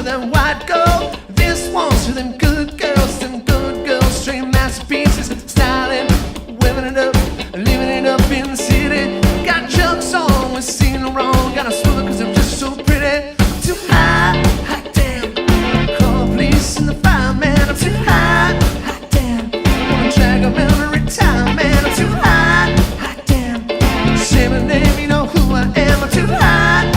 them white gold. This one's for them good girls, straight masterpieces, styling, whipping it up, living it up in the city. Got jokes on, we're seeing no wrong. Gotta smooth it cause I'm just so pretty. Too high, hot damn. Call the police and the fireman. I'm too high, hot damn. Wanna drag 'em every time, man. I'm too high, hot damn. Say my name, you know who I am. I'm too high.